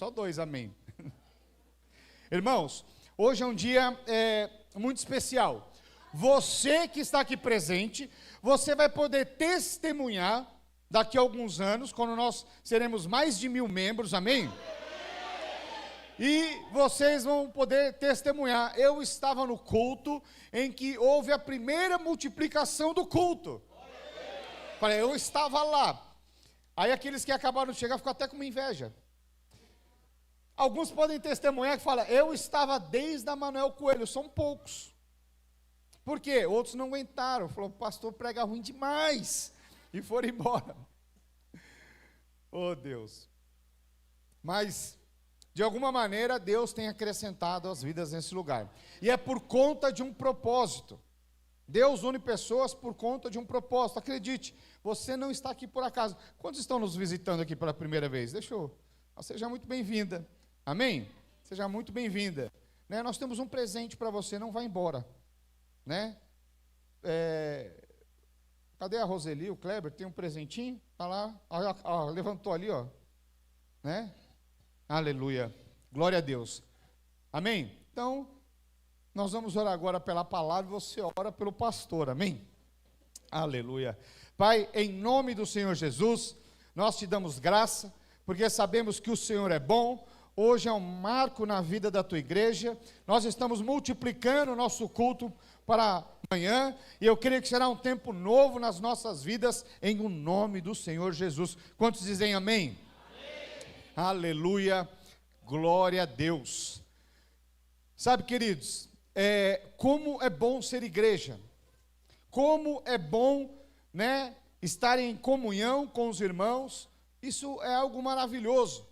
só 2, amém. Irmãos, hoje é um dia muito especial. Você que está aqui presente, você vai poder testemunhar daqui a alguns anos, quando nós seremos mais de 1000 membros, amém? E vocês vão poder testemunhar. Eu estava no culto em que houve a primeira multiplicação do culto. Falei, eu estava lá. Aí aqueles que acabaram de chegar ficam até com uma inveja. Alguns podem testemunhar que falam, eu estava desde a Manuel Coelho, são poucos. Por quê? Outros não aguentaram, falou, pastor prega ruim demais, e foram embora. Oh Deus. Mas, de alguma maneira, Deus tem acrescentado as vidas nesse lugar. E é por conta de um propósito. Deus une pessoas por conta de um propósito. Acredite, você não está aqui por acaso. Quantos estão nos visitando aqui pela primeira vez? Seja muito bem-vinda. Amém? Seja muito bem-vinda. Né? Nós temos um presente para você, não vá embora. Né? Cadê a Roseli, o Kleber? Tem um presentinho? Está lá. Levantou ali, ó. Né? Aleluia. Glória a Deus. Amém? Então, nós vamos orar agora pela palavra e você ora pelo pastor, amém? Aleluia. Pai, em nome do Senhor Jesus, nós te damos graça, porque sabemos que o Senhor é bom. Hoje é um marco na vida da tua igreja. Nós estamos multiplicando o nosso culto para amanhã, e eu creio que será um tempo novo nas nossas vidas, em o nome do Senhor Jesus. Quantos dizem amém? Amém. Aleluia. Glória a Deus. Sabe, queridos, como é bom ser igreja, como é bom, né, estar em comunhão com os irmãos, isso é algo maravilhoso,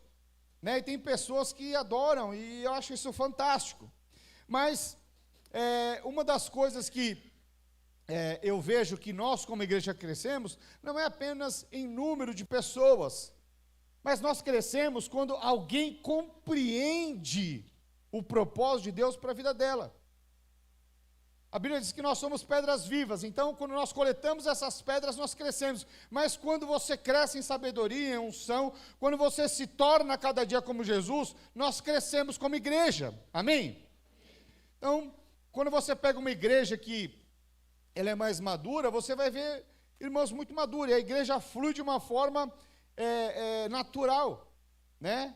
né, e tem pessoas que adoram, e eu acho isso fantástico, mas uma das coisas que eu vejo que nós como igreja crescemos, não é apenas em número de pessoas, mas nós crescemos quando alguém compreende o propósito de Deus para a vida dela. A Bíblia diz que nós somos pedras vivas, então quando nós coletamos essas pedras, nós crescemos. Mas quando você cresce em sabedoria, em unção, quando você se torna cada dia como Jesus, nós crescemos como igreja, amém? Então, quando você pega uma igreja que ela é mais madura, você vai ver irmãos muito maduros, e a igreja flui de uma forma natural, né?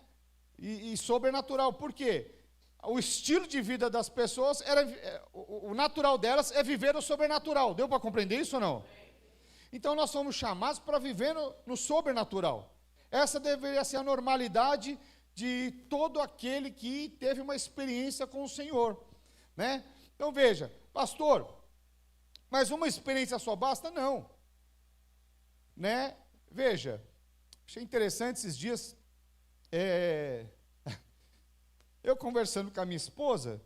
E sobrenatural, por quê? O estilo de vida das pessoas, o natural delas é viver o sobrenatural. Deu para compreender isso ou não? Então nós somos chamados para viver no sobrenatural. Essa deveria ser a normalidade de todo aquele que teve uma experiência com o Senhor, né? Então veja, pastor, mas uma experiência só basta? Não, né? Veja, achei interessante esses dias, eu conversando com a minha esposa,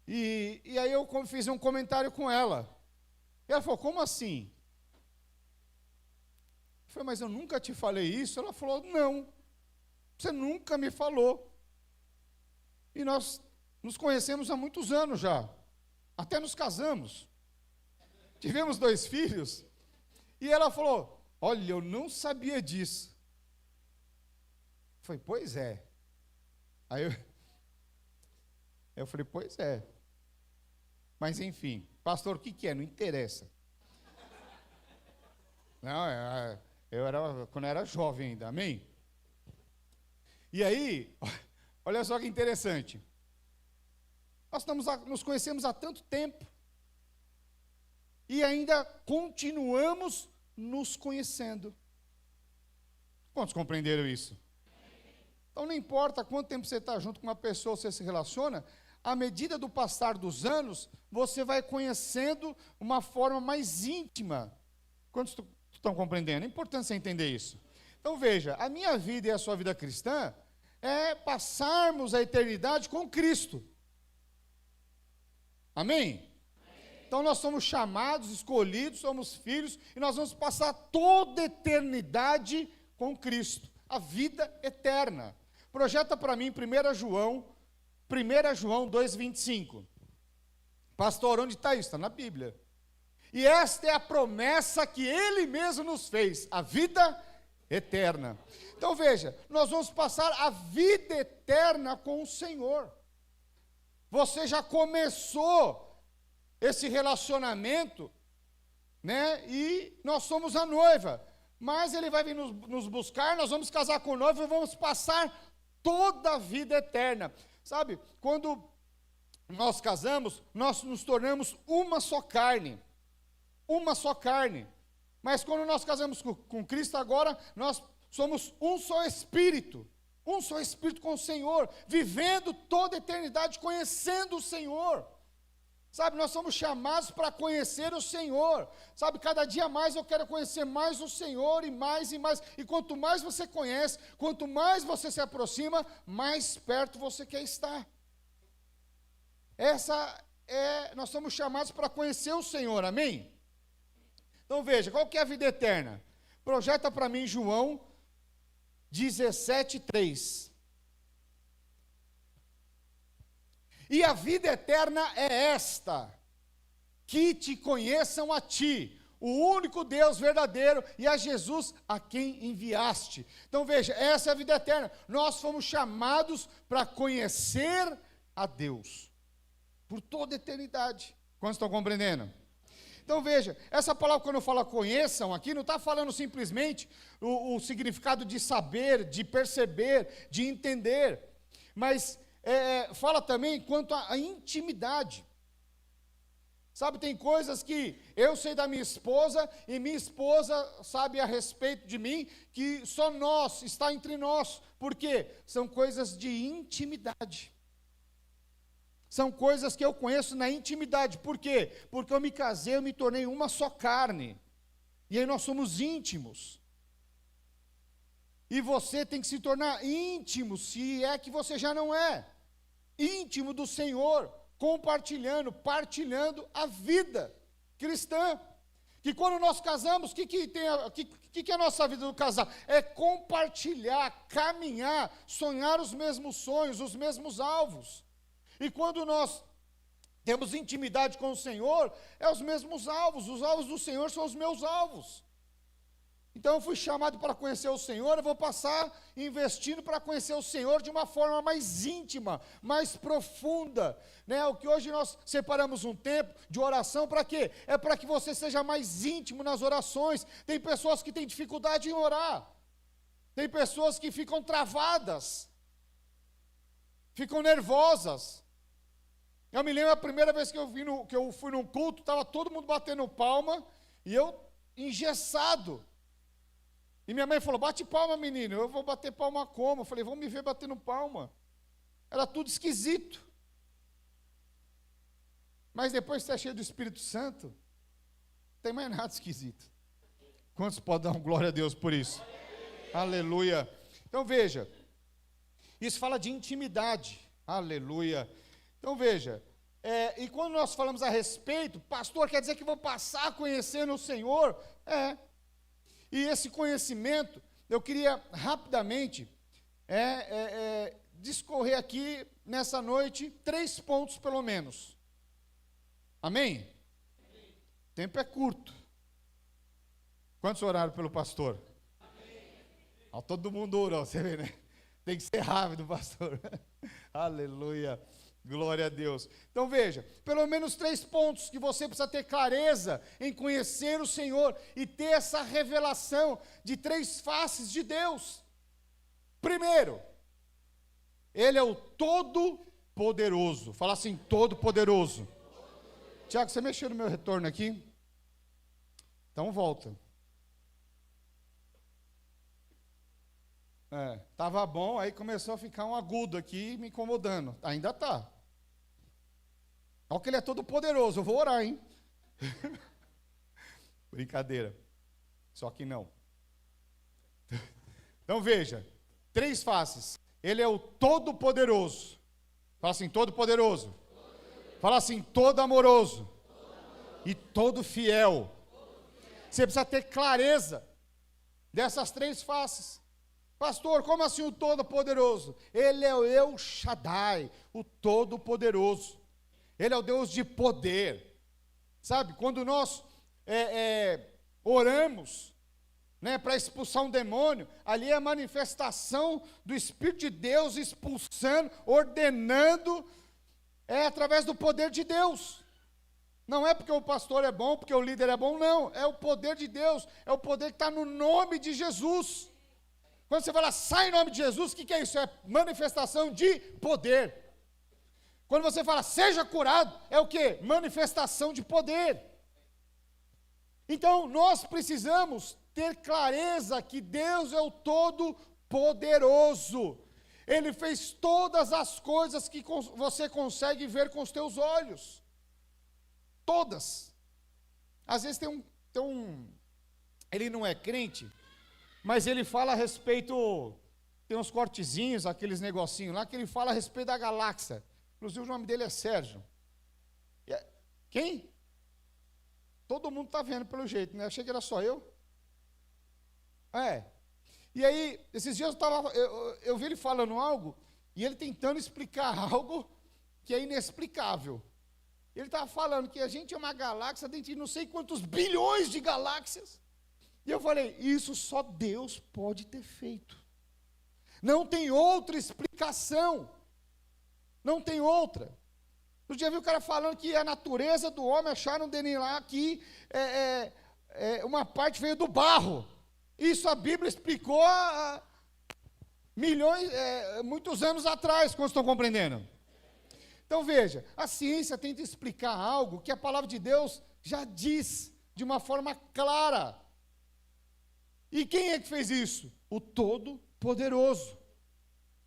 e aí eu fiz um comentário com ela. E ela falou, como assim? Eu falei, mas eu nunca te falei isso? Ela falou, não, você nunca me falou. E nós nos conhecemos há muitos anos já, até nos casamos. Tivemos 2 filhos, e ela falou, olha, eu não sabia disso. Eu falei, pois é. Aí eu falei, pois é. Mas enfim, pastor, o que é? Não interessa. Não, quando eu era jovem ainda, amém? E aí, olha só que interessante. Nós nos conhecemos há tanto tempo, e ainda continuamos nos conhecendo. Quantos compreenderam isso? Então, não importa quanto tempo você está junto com uma pessoa, você se relaciona, à medida do passar dos anos, você vai conhecendo uma forma mais íntima. Quantos estão compreendendo? É importante você entender isso. Então, veja, a minha vida e a sua vida cristã é passarmos a eternidade com Cristo. Amém? Então, nós somos chamados, escolhidos, somos filhos, e nós vamos passar toda a eternidade com Cristo, a vida eterna. Projeta para mim 1 João 2,25. Pastor, onde está isso? Está na Bíblia. E esta é a promessa que Ele mesmo nos fez, a vida eterna. Então veja, nós vamos passar a vida eterna com o Senhor. Você já começou esse relacionamento, né? E nós somos a noiva, mas Ele vai vir nos buscar, nós vamos casar com o noivo e vamos passar toda a vida eterna. Sabe, quando nós casamos, nós nos tornamos uma só carne. Uma só carne. Mas quando nós casamos com Cristo agora, nós somos um só Espírito com o Senhor, vivendo toda a eternidade, conhecendo o Senhor. Sabe, nós somos chamados para conhecer o Senhor. Sabe, cada dia mais eu quero conhecer mais o Senhor e mais e mais. E quanto mais você conhece, quanto mais você se aproxima, mais perto você quer estar. Nós somos chamados para conhecer o Senhor, amém? Então veja, qual que é a vida eterna? Projeta para mim João 17:3. E a vida eterna é esta, que te conheçam a ti, o único Deus verdadeiro, e a Jesus a quem enviaste. Então veja, essa é a vida eterna. Nós fomos chamados para conhecer a Deus, por toda a eternidade. Quantos estão compreendendo? Então veja, essa palavra quando eu falo conheçam aqui, não está falando simplesmente o significado de saber, de perceber, de entender, mas fala também quanto à intimidade. Sabe, tem coisas que eu sei da minha esposa e minha esposa sabe a respeito de mim, que só nós, está entre nós. Por quê? São coisas de intimidade. São coisas que eu conheço na intimidade. Por quê? Porque eu me casei, eu me tornei uma só carne. E aí nós somos íntimos. E você tem que se tornar íntimo, se é que você já não é. Íntimo do Senhor, partilhando a vida cristã. Que quando nós casamos, o que é a nossa vida do casal? É compartilhar, caminhar, sonhar os mesmos sonhos, os mesmos alvos. E quando nós temos intimidade com o Senhor, é os mesmos alvos. Os alvos do Senhor são os meus alvos. Então eu fui chamado para conhecer o Senhor, eu vou passar investindo para conhecer o Senhor de uma forma mais íntima, mais profunda, né? O que hoje nós separamos um tempo de oração, para quê? É para que você seja mais íntimo nas orações. Tem pessoas que têm dificuldade em orar, tem pessoas que ficam travadas, ficam nervosas. Eu me lembro a primeira vez que eu fui num culto, estava todo mundo batendo palma, e eu engessado. E minha mãe falou, bate palma, menino. Eu vou bater palma como? Eu falei, vão me ver batendo palma. Era tudo esquisito. Mas depois que você é cheio do Espírito Santo, não tem mais nada esquisito. Quantos podem dar glória a Deus por isso? Aleluia. Então veja, isso fala de intimidade. Aleluia. Então veja, e quando nós falamos a respeito, pastor, quer dizer que vou passar a conhecer o Senhor? E esse conhecimento, eu queria rapidamente discorrer aqui nessa noite 3 pontos pelo menos. Amém? O tempo é curto. Quantos oraram pelo pastor? Amém. Todo mundo orou, você vê, né? Tem que ser rápido, pastor. Aleluia. Glória a Deus. Então veja, pelo menos 3 pontos que você precisa ter clareza em conhecer o Senhor e ter essa revelação de 3 faces de Deus. Primeiro, Ele é o Todo-Poderoso. Fala assim, Todo-Poderoso. Tiago, você mexeu no meu retorno aqui? Então volta. Estava bom, aí começou a ficar um agudo aqui, me incomodando. Ainda está. Olha que Ele é todo poderoso, eu vou orar, hein? Brincadeira. Só que não. Então veja, 3 faces. Ele é o Todo-Poderoso. Fala assim, Todo-Poderoso. Fala assim, todo amoroso. E todo fiel. Você precisa ter clareza dessas 3 faces. Pastor, como assim o Todo-Poderoso? Ele é o El Shaddai, o Todo-Poderoso. Ele é o Deus de poder. Sabe, quando nós oramos, né, para expulsar um demônio, ali é a manifestação do Espírito de Deus expulsando, ordenando, através do poder de Deus. Não é porque o pastor é bom, porque o líder é bom, não. É o poder de Deus, é o poder que está no nome de Jesus. Quando você fala, sai em nome de Jesus, o que é isso? É manifestação de poder. Quando você fala, seja curado, é o quê? Manifestação de poder. Então, nós precisamos ter clareza que Deus é o Todo-Poderoso. Ele fez todas as coisas que você consegue ver com os teus olhos. Todas. Às vezes ele não é crente, mas ele fala a respeito, tem uns cortezinhos, aqueles negocinhos lá, que ele fala a respeito da galáxia. Inclusive o nome dele é Sérgio. Quem? Todo mundo está vendo pelo jeito, né? Achei que era só eu. E aí, esses dias eu vi ele falando algo, e ele tentando explicar algo que é inexplicável. Ele estava falando que a gente é uma galáxia dentro de não sei quantos bilhões de galáxias. E eu falei, isso só Deus pode ter feito. Não tem outra explicação. Não tem outra. Eu já vi o cara falando que a natureza do homem, acharam dele lá que uma parte veio do barro. Isso a Bíblia explicou há muitos anos atrás, como estão compreendendo? Então veja, a ciência tenta explicar algo que a palavra de Deus já diz de uma forma clara. E quem é que fez isso? O Todo-Poderoso.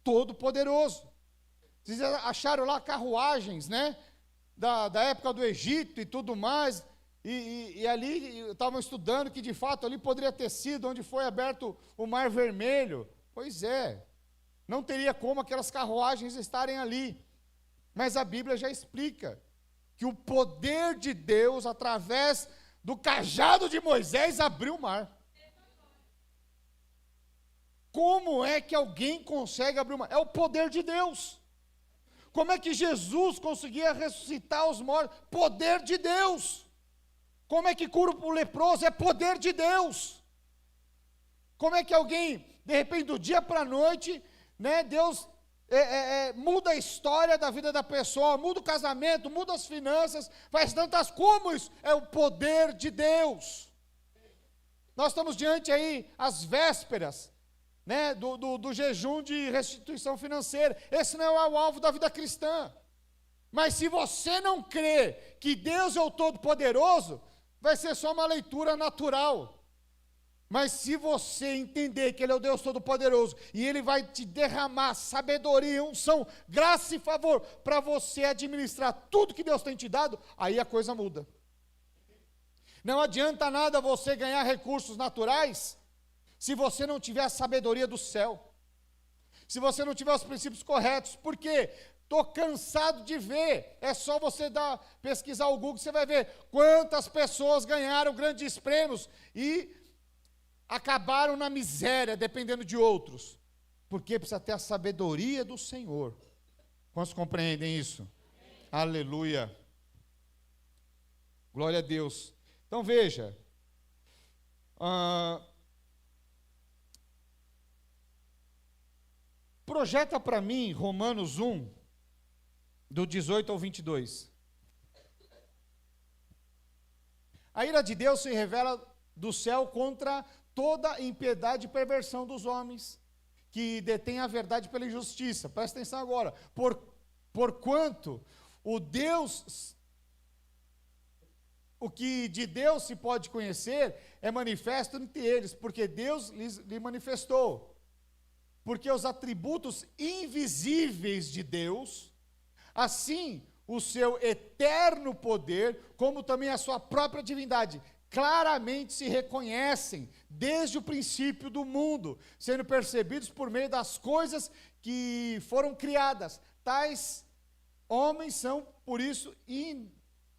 Todo-Poderoso. Vocês acharam lá carruagens, né? Da época do Egito e tudo mais. E ali estavam estudando que de fato ali poderia ter sido onde foi aberto o Mar Vermelho. Pois é. Não teria como aquelas carruagens estarem ali. Mas a Bíblia já explica que o poder de Deus, através do cajado de Moisés, abriu o mar. Como é que alguém consegue abrir o mar? É o poder de Deus. Como é que Jesus conseguia ressuscitar os mortos? Poder de Deus. Como é que cura o leproso? É poder de Deus. Como é que alguém, de repente, do dia para a noite, né, Deus muda a história da vida da pessoa, muda o casamento, muda as finanças, faz tantas como isso? É o poder de Deus. Nós estamos diante aí, as vésperas, né, do jejum de restituição financeira. Esse não é o alvo da vida cristã. Mas se você não crê que Deus é o Todo-Poderoso, vai ser só uma leitura natural. Mas se você entender que Ele é o Deus Todo-Poderoso, e Ele vai te derramar sabedoria, unção, graça e favor, para você administrar tudo que Deus tem te dado, aí a coisa muda. Não adianta nada você ganhar recursos naturais, se você não tiver a sabedoria do céu, se você não tiver os princípios corretos. Por quê? Estou cansado de ver, é só você pesquisar o Google, você vai ver quantas pessoas ganharam grandes prêmios e acabaram na miséria, dependendo de outros, porque precisa ter a sabedoria do Senhor. Quantos compreendem isso? Amém. Aleluia, glória a Deus. Então veja, projeta para mim Romanos 1, do 18 ao 22. A ira de Deus se revela do céu contra toda impiedade e perversão dos homens, que detêm a verdade pela injustiça. Presta atenção agora. Porquanto o que de Deus se pode conhecer é manifesto entre eles, porque Deus lhe manifestou. Porque os atributos invisíveis de Deus, assim o seu eterno poder, como também a sua própria divindade, claramente se reconhecem desde o princípio do mundo, sendo percebidos por meio das coisas que foram criadas. Tais homens são, por isso,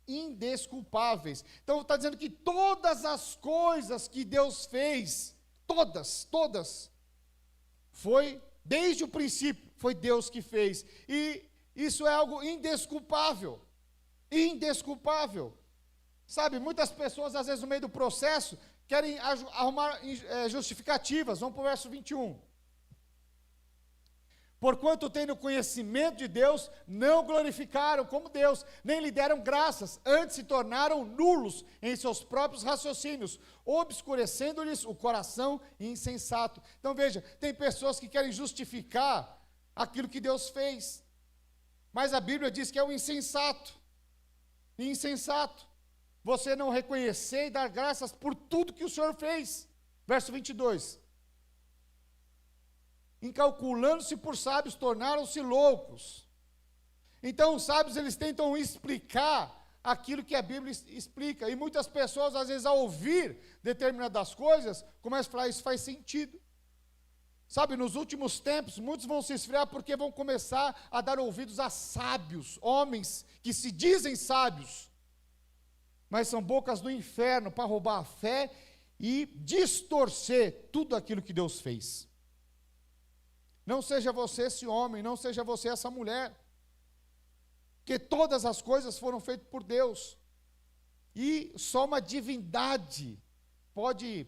indesculpáveis. Então está dizendo que todas as coisas que Deus fez, todas, foi, desde o princípio, foi Deus que fez. E isso é algo indesculpável. Sabe, muitas pessoas, às vezes, no meio do processo, querem arrumar justificativas. Vamos para o verso 21. Porquanto tendo conhecimento de Deus, não glorificaram como Deus, nem lhe deram graças, antes se tornaram nulos em seus próprios raciocínios, obscurecendo-lhes o coração insensato. Então veja, tem pessoas que querem justificar aquilo que Deus fez, mas a Bíblia diz que é o insensato. Insensato. Você não reconhecer e dar graças por tudo que o Senhor fez. Verso 22. Incalculando-se por sábios, tornaram-se loucos. Então os sábios, eles tentam explicar aquilo que a Bíblia explica, e muitas pessoas, às vezes, ao ouvir determinadas coisas, começam a falar, isso faz sentido. Sabe, nos últimos tempos, muitos vão se esfriar porque vão começar a dar ouvidos a sábios, homens que se dizem sábios, mas são bocas do inferno para roubar a fé e distorcer tudo aquilo que Deus fez. Não seja você esse homem, não seja você essa mulher, porque todas as coisas foram feitas por Deus, e só uma divindade pode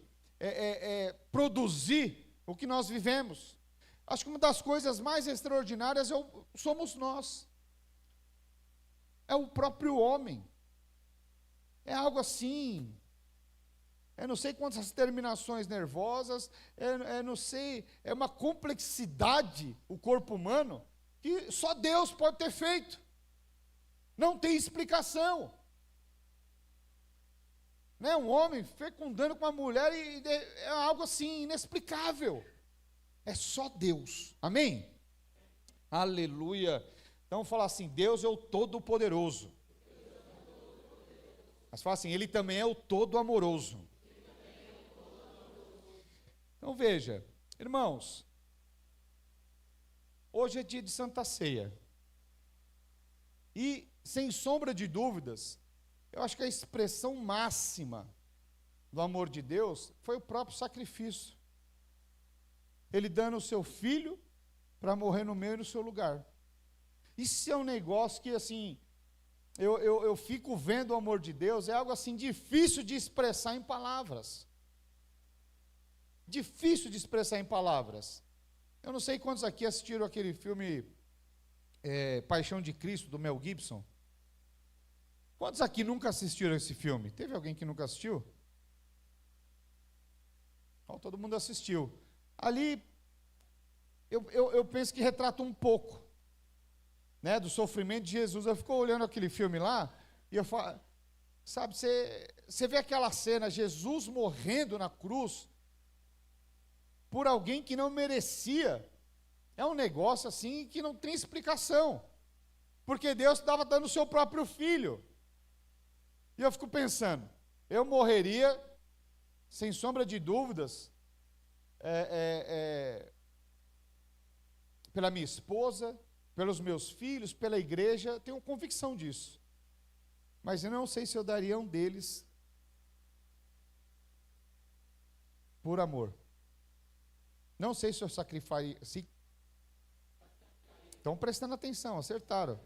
produzir o que nós vivemos. Acho que uma das coisas mais extraordinárias somos nós, é o próprio homem, é algo assim. Eu não sei quantas terminações nervosas, não sei, é uma complexidade o corpo humano, que só Deus pode ter feito, não tem explicação. Né? Um homem fecundando com uma mulher, é algo assim, inexplicável, é só Deus, amém? Aleluia. Então fala assim, Deus é o Todo-Poderoso, mas fala assim, Ele também é o Todo-Amoroso. Então veja, irmãos, hoje é dia de Santa Ceia, e sem sombra de dúvidas, eu acho que a expressão máxima do amor de Deus foi o próprio sacrifício, Ele dando o seu Filho para morrer no meu e no seu lugar. Isso é um negócio que assim, eu fico vendo o amor de Deus, é algo assim difícil de expressar em palavras. Difícil de expressar em palavras. Eu não sei quantos aqui assistiram aquele filme Paixão de Cristo, do Mel Gibson. Quantos aqui nunca assistiram esse filme? Teve alguém que nunca assistiu? Oh, todo mundo assistiu. Ali, eu penso que retrata um pouco, né, do sofrimento de Jesus. Eu fico olhando aquele filme lá, e eu falo, sabe, você vê aquela cena, Jesus morrendo na cruz, por alguém que não merecia, é um negócio assim que não tem explicação, porque Deus estava dando o seu próprio Filho, e eu fico pensando, eu morreria, sem sombra de dúvidas, pela minha esposa, pelos meus filhos, pela igreja, tenho convicção disso, mas eu não sei se eu daria um deles, por amor. Não sei se eu sacrificaria. Estão prestando atenção, acertaram.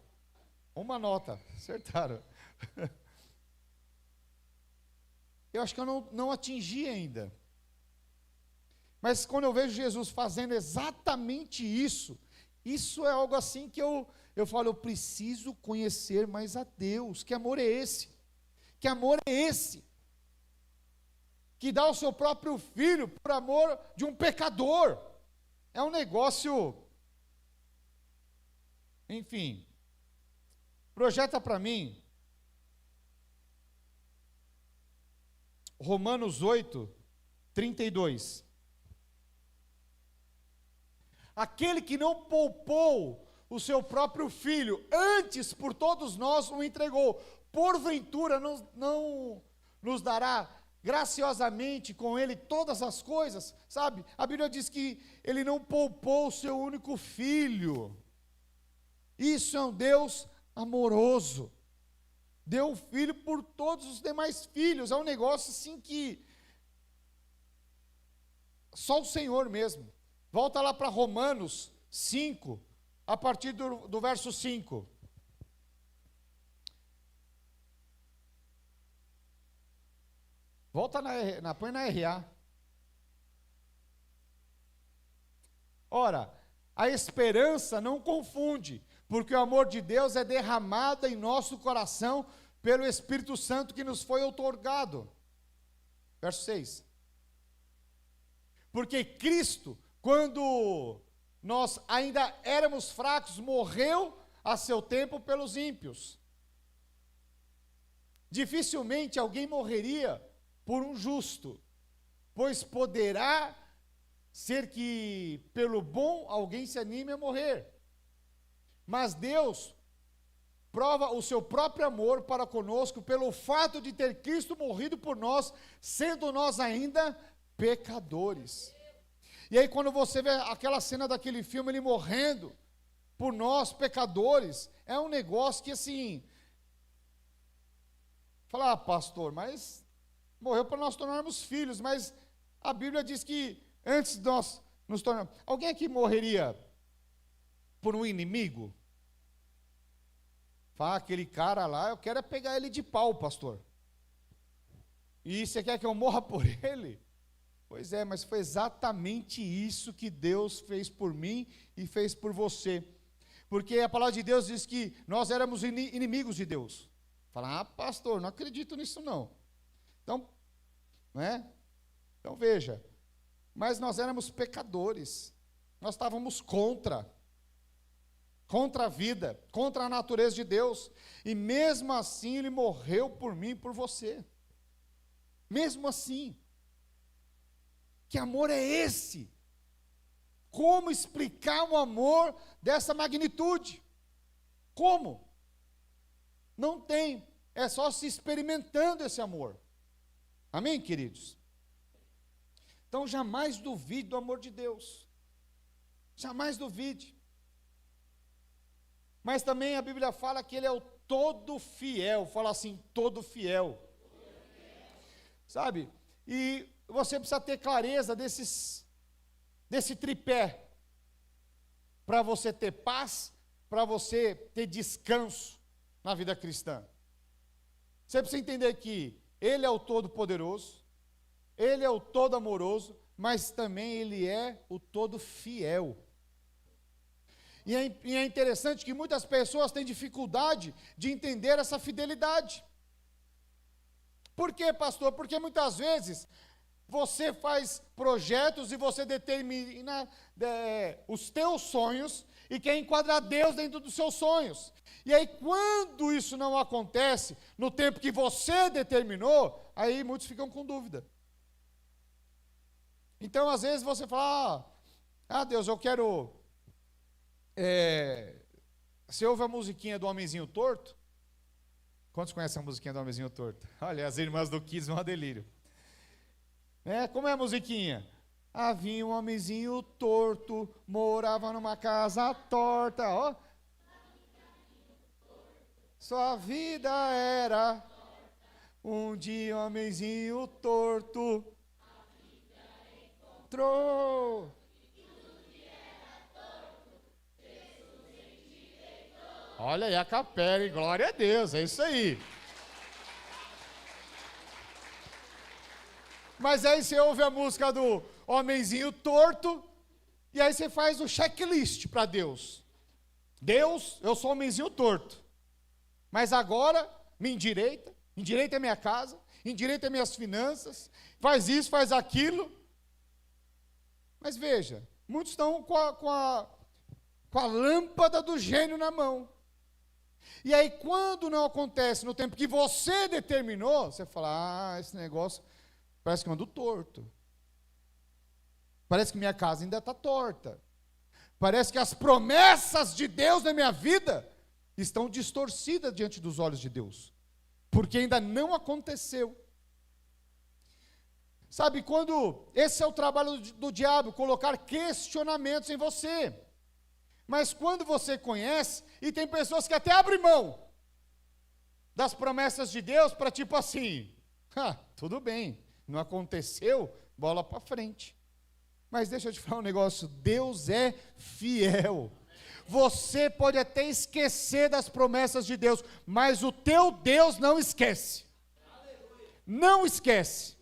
Uma nota, acertaram. Eu acho que eu não atingi ainda. Mas quando eu vejo Jesus fazendo exatamente isso, isso é algo assim que eu falo, eu preciso conhecer mais a Deus. Que amor é esse? Que amor é esse? Que dá o seu próprio Filho por amor de um pecador. É um negócio, enfim, projeta para mim, Romanos 8, 32. Aquele que não poupou o seu próprio Filho, antes por todos nós o entregou, porventura não nos dará graciosamente com Ele todas as coisas, sabe? A Bíblia diz que Ele não poupou o seu único Filho. Isso é um Deus amoroso. Deu o Filho por todos os demais filhos. É um negócio assim que só o Senhor mesmo. Volta lá para Romanos 5, a partir do verso 5. Volta põe na RA. Ora, a esperança não confunde, porque o amor de Deus é derramado em nosso coração pelo Espírito Santo que nos foi outorgado. Verso 6. Porque Cristo, quando nós ainda éramos fracos, morreu a seu tempo pelos ímpios. Dificilmente alguém morreria por um justo, pois poderá ser que pelo bom alguém se anime a morrer. Mas Deus prova o seu próprio amor para conosco pelo fato de ter Cristo morrido por nós, sendo nós ainda pecadores. E aí quando você vê aquela cena daquele filme, ele morrendo por nós, pecadores, é um negócio que assim, fala, pastor, mas morreu para nós tornarmos filhos, mas a Bíblia diz que antes de nós nos tornarmos, alguém aqui morreria por um inimigo? Fala, aquele cara lá, eu quero é pegar ele de pau, pastor. E você quer que eu morra por ele? Pois é, mas foi exatamente isso que Deus fez por mim e fez por você. Porque a palavra de Deus diz que nós éramos inimigos de Deus. Fala, pastor, não acredito nisso não. Então, não é? Então veja, mas nós éramos pecadores. Nós estávamos contra a vida, contra a natureza de Deus, e mesmo assim Ele morreu por mim e por você, mesmo assim. Que amor é esse? Como explicar um amor dessa magnitude? Como? Não tem, é só se experimentando esse amor, amém, queridos? Então jamais duvide do amor de Deus, jamais duvide. Mas também a Bíblia fala que Ele é o todo fiel, fala assim, todo fiel. Sabe? E você precisa ter clareza desse tripé, para você ter paz, para você ter descanso na vida cristã. Você precisa entender que Ele é o todo-poderoso, Ele é o todo-amoroso, mas também Ele é o todo-fiel. E é interessante que muitas pessoas têm dificuldade de entender essa fidelidade. Por quê, pastor? Porque muitas vezes você faz projetos e você determina os teus sonhos e quer enquadrar Deus dentro dos seus sonhos. E aí quando isso não acontece no tempo que você determinou, aí muitos ficam com dúvida. Então às vezes você fala, Deus, eu quero... Você ouve a musiquinha do Homenzinho Torto? Quantos conhecem a musiquinha do Homenzinho Torto? Olha, as irmãs do Kids vão a delírio. Como é a musiquinha? Havia um homenzinho torto, morava numa casa torta, ó. Sua vida era um dia um homenzinho torto encontrou. Olha aí a capela, hein? Glória a Deus, é isso aí. Mas aí você ouve a música do Homenzinho Torto, e aí você faz o checklist para Deus. Deus, eu sou homenzinho torto, mas agora me endireita a minha casa, endireita minhas finanças, faz isso, faz aquilo. Mas veja, muitos estão com a lâmpada do gênio na mão. E aí quando não acontece no tempo que você determinou, você fala, esse negócio parece que ando torto. Parece que minha casa ainda está torta. Parece que as promessas de Deus na minha vida estão distorcidas diante dos olhos de Deus. Porque ainda não aconteceu. Sabe, quando esse é o trabalho do diabo, colocar questionamentos em você. Mas quando você conhece, e tem pessoas que até abrem mão das promessas de Deus para tipo assim, tudo bem, não aconteceu, bola para frente. Mas deixa eu te falar um negócio, Deus é fiel. Você pode até esquecer das promessas de Deus, mas o teu Deus não esquece. Não esquece.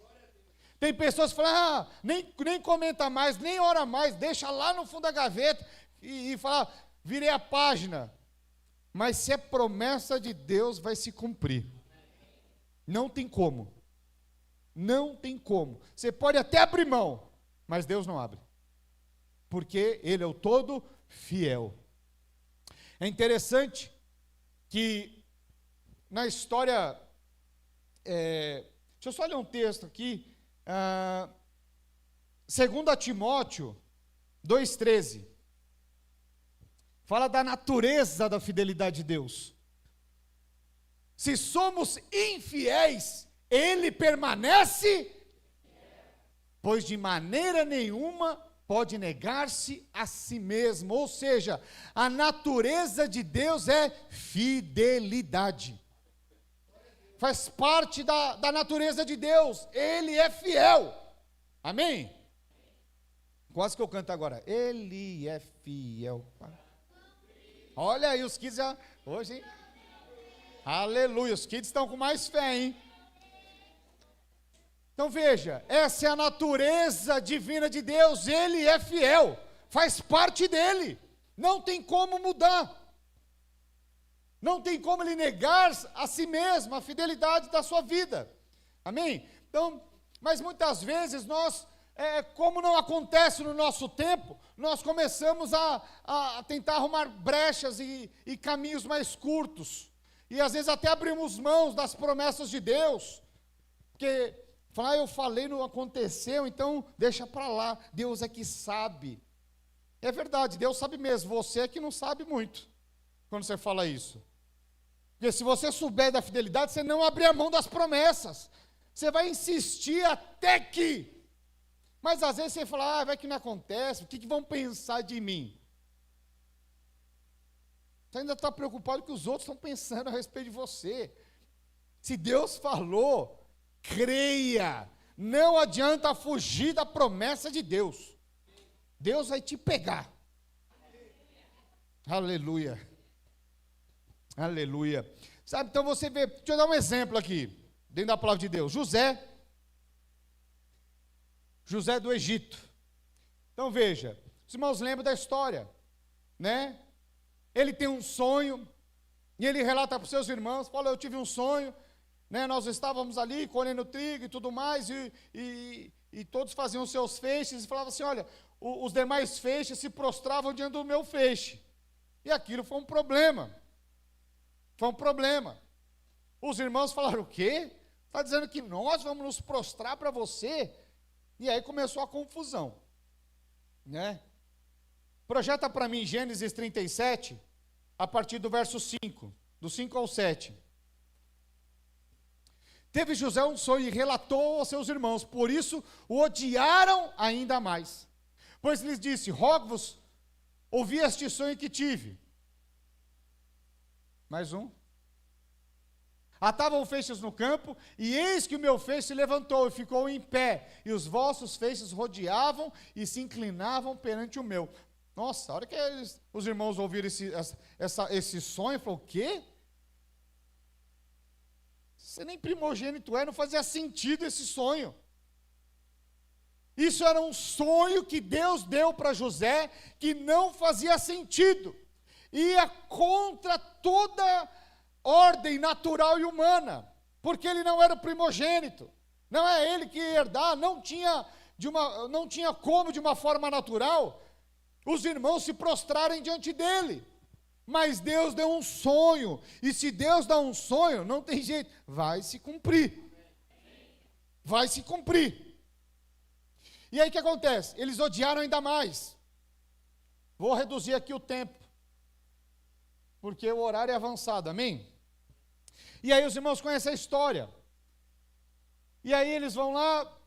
Tem pessoas que falam, nem comenta mais, nem ora mais, deixa lá no fundo da gaveta e fala, virei a página. Mas se é promessa de Deus, vai se cumprir. Não tem como. Não tem como. Você pode até abrir mão, mas Deus não abre. Porque Ele é o todo fiel. É interessante que na história, deixa eu só ler um texto aqui, 2 Timóteo 2,13, fala da natureza da fidelidade de Deus. Se somos infiéis, Ele permanece, pois de maneira nenhuma pode negar-se a si mesmo. Ou seja, a natureza de Deus é fidelidade. Faz parte da natureza de Deus. Ele é fiel. Amém? Quase que eu canto agora. Ele é fiel. Olha aí os kids já, hoje, hein? Aleluia, os kids estão com mais fé, hein? Então veja, essa é a natureza divina de Deus. Ele é fiel, faz parte dele, não tem como mudar. Não tem como ele negar a si mesmo a fidelidade da sua vida. Amém? Então, mas muitas vezes nós, como não acontece no nosso tempo, nós começamos a tentar arrumar brechas e caminhos mais curtos. E às vezes até abrimos mãos das promessas de Deus. Porque, eu falei, não aconteceu, então deixa para lá. Deus é que sabe. É verdade, Deus sabe mesmo. Você é que não sabe muito quando você fala isso. Porque se você souber da fidelidade, você não abre a mão das promessas. Você vai insistir até que. Mas às vezes você fala, vai que não acontece, o que vão pensar de mim? Você ainda está preocupado com o que os outros estão pensando a respeito de você. Se Deus falou, creia. Não adianta fugir da promessa de Deus. Deus vai te pegar. Aleluia. Aleluia. Sabe, então você vê, deixa eu dar um exemplo aqui, dentro da palavra de Deus. José do Egito. Então veja, os irmãos lembram da história, né? Ele tem um sonho, e ele relata para os seus irmãos, fala, eu tive um sonho, né? Nós estávamos ali colhendo trigo e tudo mais, e todos faziam os seus feixes, e falavam assim, olha, os demais feixes se prostravam diante do meu feixe. E aquilo foi um problema. Foi um problema. Os irmãos falaram, o quê? Está dizendo que nós vamos nos prostrar para você? E aí começou a confusão, né? Projeta para mim Gênesis 37, a partir do verso 5, do 5 ao 7. Teve José um sonho e relatou aos seus irmãos, por isso o odiaram ainda mais. Pois lhes disse, rogo-vos, ouvi este sonho que tive. Mais um. Atavam feixes no campo, e eis que o meu feixe se levantou e ficou em pé, e os vossos feixes rodeavam e se inclinavam perante o meu. Nossa, a hora que os irmãos ouviram esse sonho, falaram, o quê? Você nem primogênito não fazia sentido esse sonho. Isso era um sonho que Deus deu para José, que não fazia sentido. Ia contra toda ordem natural e humana, porque ele não era o primogênito, não é ele que ia herdar, não tinha como de uma forma natural os irmãos se prostrarem diante dele, mas Deus deu um sonho, e se Deus dá um sonho, não tem jeito, vai se cumprir, vai se cumprir. E aí o que acontece? Eles odiaram ainda mais. Vou reduzir aqui o tempo, porque o horário é avançado, amém? E aí os irmãos conhecem a história. E aí eles vão lá,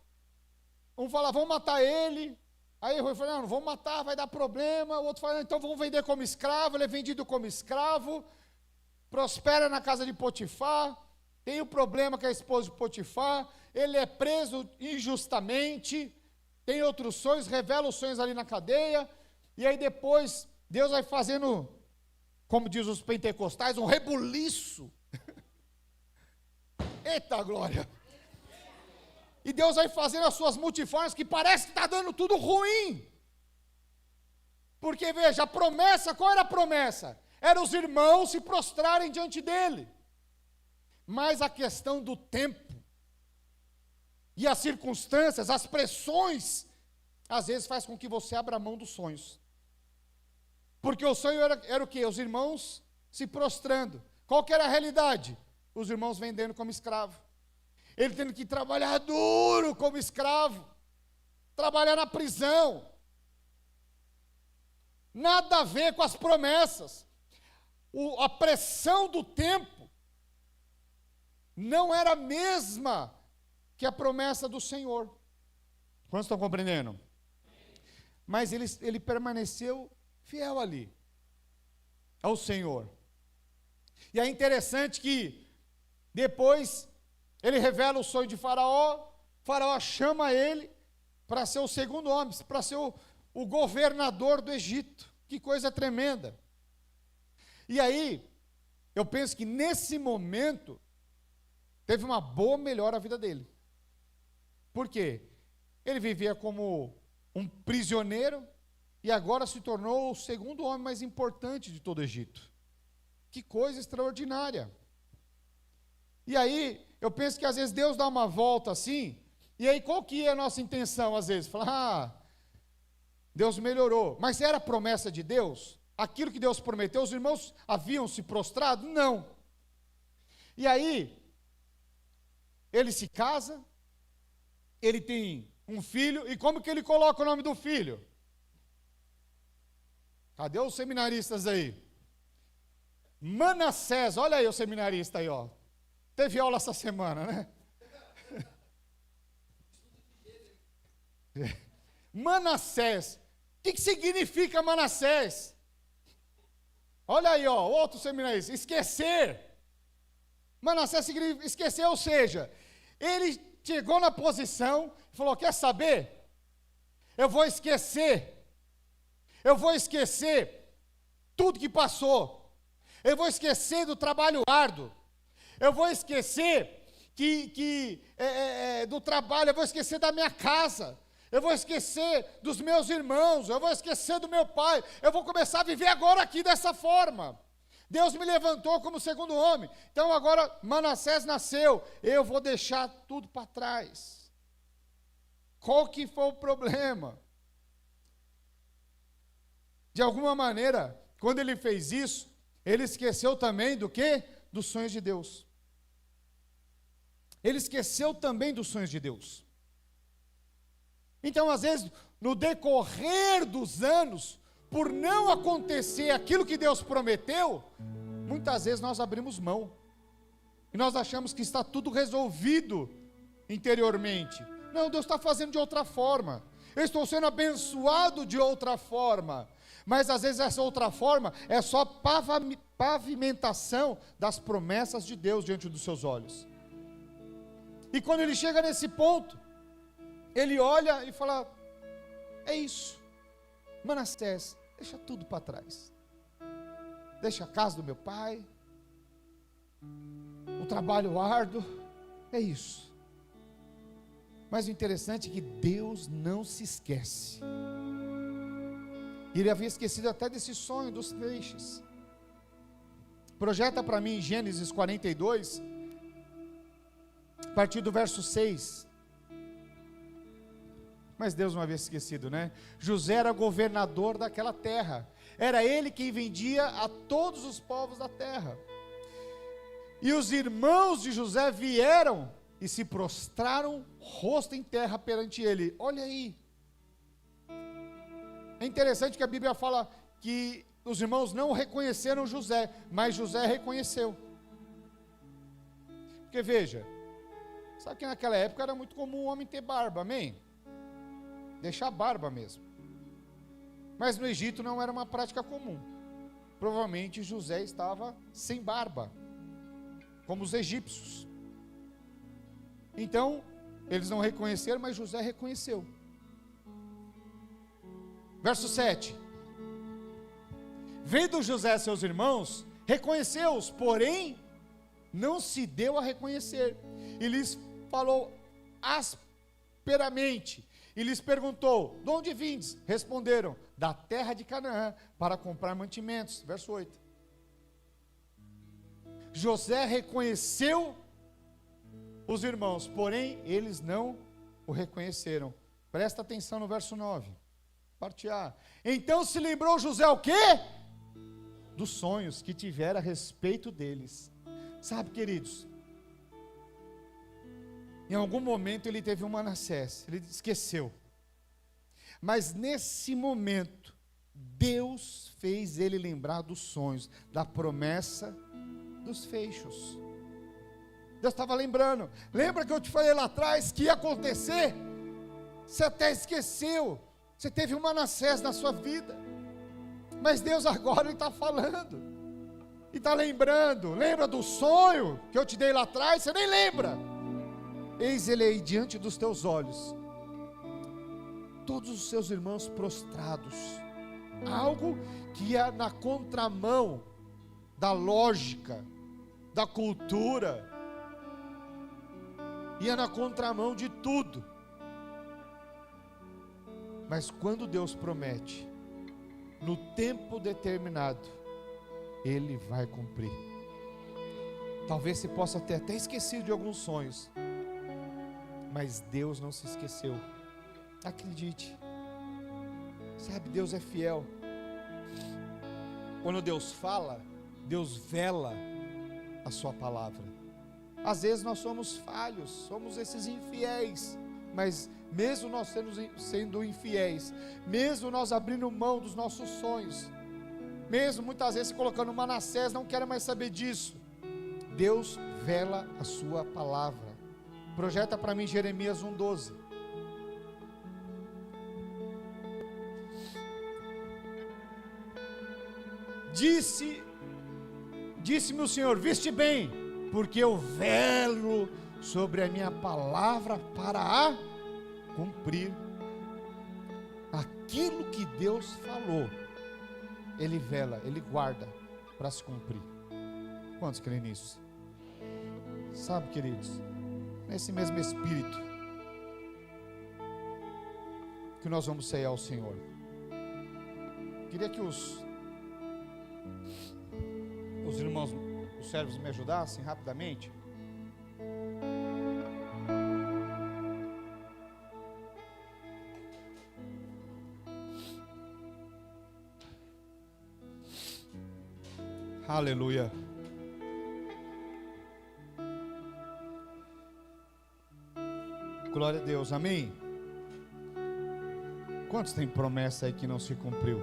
um fala, vamos matar ele. Aí o Rui fala, não vamos matar, vai dar problema. O outro fala, então vamos vender como escravo. Ele é vendido como escravo, prospera na casa de Potifar, tem o problema com a esposa de Potifar, ele é preso injustamente, tem outros sonhos, revela os sonhos ali na cadeia. E aí depois, Deus vai fazendo, como diz os pentecostais, um rebuliço. Eita glória! E Deus vai fazendo as suas multiformes que parece que está dando tudo ruim. Porque veja, a promessa, qual era a promessa? Era os irmãos se prostrarem diante dele. Mas a questão do tempo e as circunstâncias, as pressões, às vezes faz com que você abra mão dos sonhos. Porque o sonho era o quê? Os irmãos se prostrando. Qual que era a realidade? Os irmãos vendendo como escravo. Ele tendo que trabalhar duro como escravo. Trabalhar na prisão. Nada a ver com as promessas. A pressão do tempo não era a mesma que a promessa do Senhor. Quantos estão compreendendo? Mas ele permaneceu fiel ali, ao Senhor. E é interessante que depois ele revela o sonho de Faraó. Faraó chama ele para ser o segundo homem, para ser o governador do Egito. Que coisa tremenda. E aí, eu penso que nesse momento, teve uma boa melhora a vida dele. Por quê? Ele vivia como um prisioneiro e agora se tornou o segundo homem mais importante de todo o Egito. Que coisa extraordinária. E aí, eu penso que às vezes Deus dá uma volta assim, e aí qual que é a nossa intenção às vezes? Falar, Deus melhorou. Mas era promessa de Deus? Aquilo que Deus prometeu, os irmãos haviam se prostrado? Não. E aí, ele se casa, ele tem um filho, e como que ele coloca o nome do filho? Cadê os seminaristas aí? Manassés, olha aí o seminarista aí, ó. Teve aula essa semana, né? Manassés. O que significa Manassés? Olha aí, ó, outro seminarista. Esquecer. Manassés significa esquecer, ou seja, ele chegou na posição e falou, quer saber? Eu vou esquecer tudo que passou, eu vou esquecer do trabalho árduo, eu vou esquecer do trabalho, eu vou esquecer da minha casa, eu vou esquecer dos meus irmãos, eu vou esquecer do meu pai, eu vou começar a viver agora aqui dessa forma. Deus me levantou como segundo homem, então agora Manassés nasceu, eu vou deixar tudo para trás. Qual que foi o problema? De alguma maneira, quando ele fez isso, ele esqueceu também do quê? Dos sonhos de Deus. Ele esqueceu também dos sonhos de Deus. Então, às vezes, no decorrer dos anos, por não acontecer aquilo que Deus prometeu, muitas vezes nós abrimos mão. E nós achamos que está tudo resolvido interiormente. Não, Deus está fazendo de outra forma. Eu estou sendo abençoado de outra forma. Mas às vezes essa outra forma é só pavimentação das promessas de Deus diante dos seus olhos. E quando ele chega nesse ponto, ele olha e fala, é isso. Manassés, deixa tudo para trás. Deixa a casa do meu pai, o trabalho árduo, é isso. Mas o interessante é que Deus não se esquece. Ele havia esquecido até desse sonho dos peixes. Projeta para mim Gênesis 42, a partir do verso 6. Mas Deus não havia esquecido, né? José era governador daquela terra. Era ele quem vendia a todos os povos da terra. E os irmãos de José vieram e se prostraram rosto em terra perante ele. Olha aí. É interessante que a Bíblia fala que os irmãos não reconheceram José, mas José reconheceu. Porque veja, sabe que naquela época era muito comum o homem ter barba, amém? Deixar barba mesmo. Mas no Egito não era uma prática comum. Provavelmente José estava sem barba, como os egípcios. Então, eles não reconheceram, mas José reconheceu. Verso 7. Vendo José seus irmãos, reconheceu-os, porém, não se deu a reconhecer. E lhes falou prosperamente. E lhes perguntou: de onde vindes? Responderam: da terra de Canaã, para comprar mantimentos. Verso 8. José reconheceu os irmãos, porém eles não o reconheceram. Presta atenção no verso 9. Parte A. Então se lembrou José o quê? Dos sonhos que tivera a respeito deles. Sabe, queridos, em algum momento ele teve um Manassés, ele esqueceu. Mas nesse momento, Deus fez ele lembrar dos sonhos, da promessa dos feixos. Deus estava lembrando. Lembra que eu te falei lá atrás que ia acontecer? Você até esqueceu. Você teve um Manassés na sua vida. Mas Deus agora está falando. E está lembrando. Lembra do sonho que eu te dei lá atrás? Você nem lembra. Eis ele aí diante dos teus olhos. Todos os seus irmãos prostrados. Algo que ia na contramão da lógica, da cultura, ia na contramão de tudo. Mas quando Deus promete, no tempo determinado, Ele vai cumprir. Talvez você possa ter até esquecido de alguns sonhos, mas Deus não se esqueceu. Acredite. Sabe, Deus é fiel. Quando Deus fala, Deus vela a sua palavra. Às vezes nós somos falhos, somos esses infiéis, mas mesmo nós sendo infiéis, mesmo nós abrindo mão dos nossos sonhos, mesmo muitas vezes colocando Manassés, não quero mais saber disso, Deus vela a sua palavra. Projeta para mim Jeremias 1:12. Disse-me o Senhor: viste bem, porque eu velo sobre a minha palavra para a cumprir. Aquilo que Deus falou, Ele vela, Ele guarda para se cumprir. Quantos creem nisso? Sabe, queridos, nesse mesmo espírito que nós vamos cear ao Senhor, queria que os irmãos, os servos me ajudassem rapidamente. Aleluia. Glória a Deus, amém. Quantos tem promessa aí que não se cumpriu?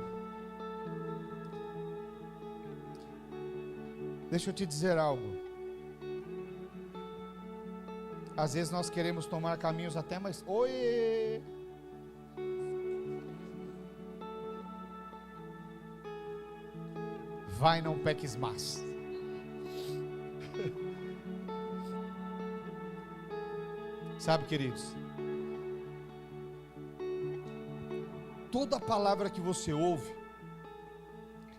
Deixa eu te dizer algo. Às vezes nós queremos tomar caminhos até mais... Oi! Vai, não peques mais. Sabe, queridos, toda palavra que você ouve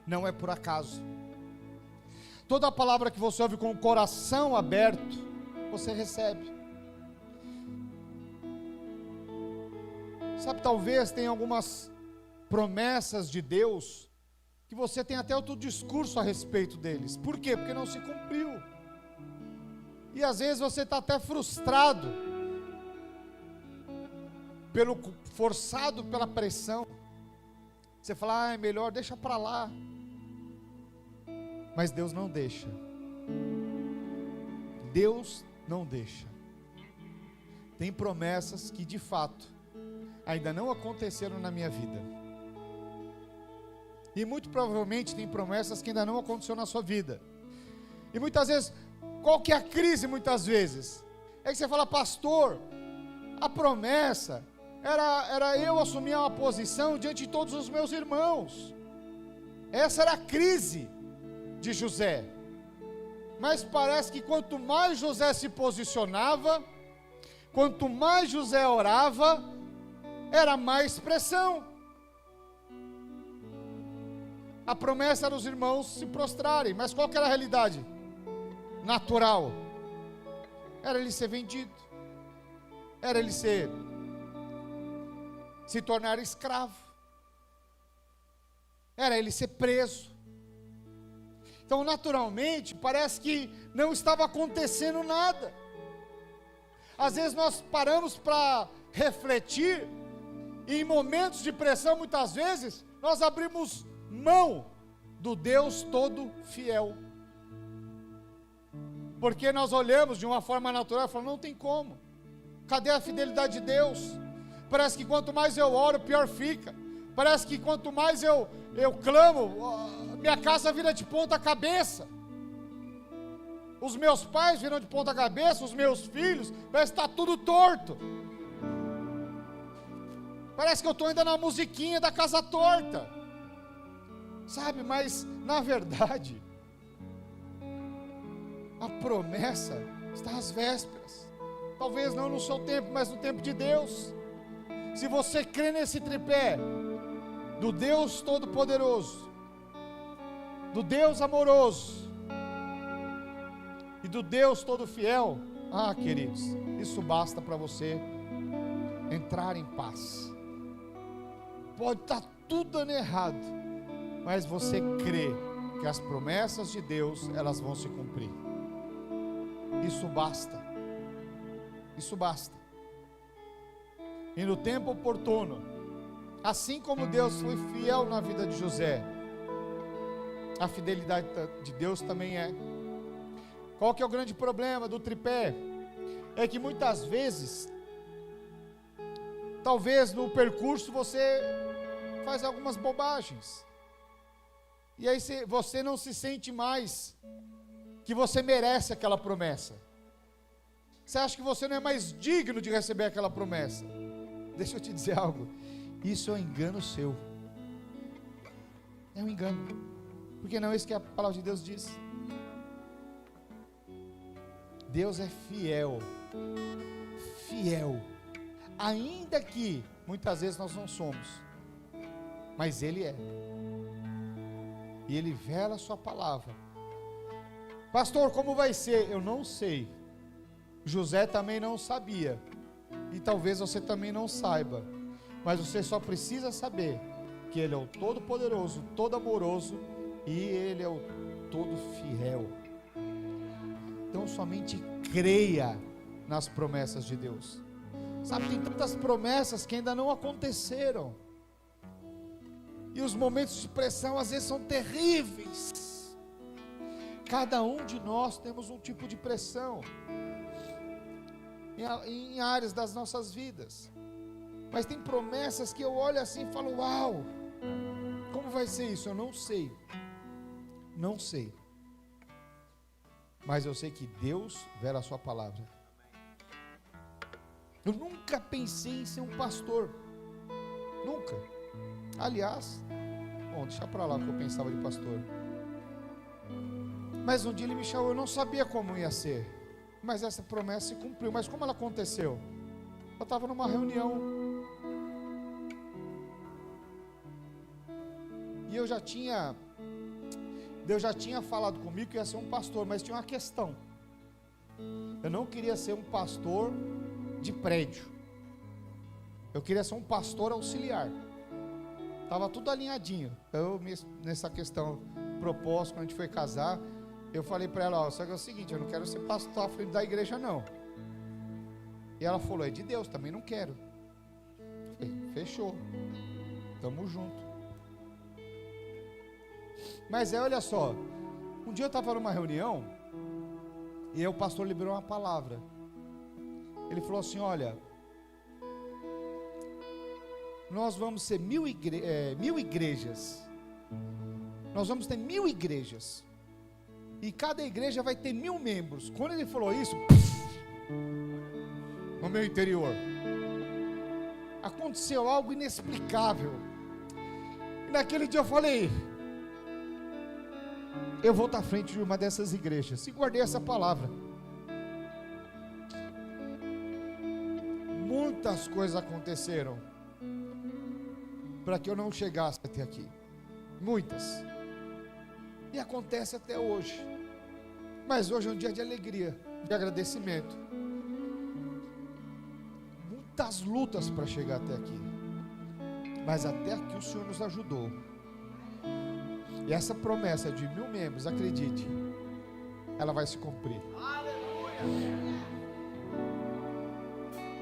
não é por acaso. Toda palavra que você ouve com o coração aberto, você recebe. Sabe, talvez tenha algumas promessas de Deus que você tem até outro discurso a respeito deles. Por quê? Porque não se cumpriu. E às vezes você está até frustrado, forçado pela pressão. Você fala: é melhor, deixa para lá. Mas Deus não deixa. Deus não deixa. Tem promessas que de fato ainda não aconteceram na minha vida. E muito provavelmente tem promessas que ainda não aconteceram na sua vida. E muitas vezes, qual que é a crise muitas vezes? É que você fala: pastor, a promessa era eu assumir uma posição diante de todos os meus irmãos. Essa era a crise de José. Mas parece que quanto mais José se posicionava, quanto mais José orava, era mais pressão. A promessa era os irmãos se prostrarem, mas qual que era a realidade natural? Era ele ser vendido, era ele ser se tornar escravo. Era ele ser preso. Então, naturalmente, parece que não estava acontecendo nada. Às vezes nós paramos para refletir, e em momentos de pressão, muitas vezes, nós abrimos mão do Deus todo fiel. Porque nós olhamos de uma forma natural e falamos, não tem como. Cadê a fidelidade de Deus? Parece que quanto mais eu oro, pior fica. Parece que quanto mais eu clamo, minha casa vira de ponta cabeça. Os meus pais viram de ponta cabeça, os meus filhos, parece que está tudo torto. Parece que eu estou ainda na musiquinha da casa torta. Sabe, mas na verdade, a promessa está às vésperas. Talvez não no seu tempo, mas no tempo de Deus. Se você crê nesse tripé, do Deus Todo-Poderoso, do Deus amoroso e do Deus Todo-Fiel, queridos, isso basta para você entrar em paz. Pode estar tudo dando errado, mas você crê que as promessas de Deus, elas vão se cumprir. Isso basta. Isso basta. E no tempo oportuno, assim como Deus foi fiel na vida de José, a fidelidade de Deus também é. Qual que é o grande problema do tripé? É que muitas vezes, talvez no percurso você faz algumas bobagens, e aí você não se sente mais que você merece aquela promessa. Você acha que você não é mais digno de receber aquela promessa. Deixa eu te dizer algo, isso é um engano seu. É um engano, porque não é isso que a palavra de Deus diz. Deus é fiel, fiel, ainda que muitas vezes nós não somos, mas Ele é, e Ele vela a sua palavra. Pastor, como vai ser? Eu não sei. José também não sabia, e talvez você também não saiba, mas você só precisa saber que Ele é o Todo-Poderoso, Todo-Amoroso, e Ele é o Todo-Fiel. Então somente creia nas promessas de Deus. Sabe, tem tantas promessas que ainda não aconteceram, e os momentos de pressão às vezes são terríveis. Cada um de nós temos um tipo de pressão em áreas das nossas vidas, mas tem promessas que eu olho assim e falo, uau, como vai ser isso? Eu não sei, não sei, mas eu sei que Deus vela a sua palavra. Eu nunca pensei em ser um pastor, nunca. Aliás, bom, deixa para lá o que eu pensava de pastor. Mas um dia Ele me chamou, eu não sabia como ia ser, mas essa promessa se cumpriu. Mas como ela aconteceu? Eu estava numa reunião, e Deus já tinha falado comigo que ia ser um pastor, mas tinha uma questão. Eu não queria ser um pastor de prédio, eu queria ser um pastor auxiliar. Estava tudo alinhadinho. Nessa questão, propósito, quando a gente foi casar, eu falei para ela, só que é o seguinte, eu não quero ser pastor à frente da igreja não. E ela falou, é de Deus, também não quero. Eu falei, fechou, tamo junto. Mas olha só, um dia eu estava numa reunião, e aí o pastor liberou uma palavra. Ele falou assim, olha, nós vamos ser 1000 igrejas, nós vamos ter 1000 igrejas, e cada igreja vai ter 1000 membros. Quando ele falou isso, no meu interior, aconteceu algo inexplicável, e naquele dia eu falei, eu vou estar à frente de uma dessas igrejas, e guardei essa palavra. Muitas coisas aconteceram para que eu não chegasse até aqui, muitas, e acontece até hoje, mas hoje é um dia de alegria, de agradecimento. Muitas lutas para chegar até aqui, Mas até aqui o Senhor nos ajudou. E essa promessa de 1000 membros, acredite, ela vai se cumprir.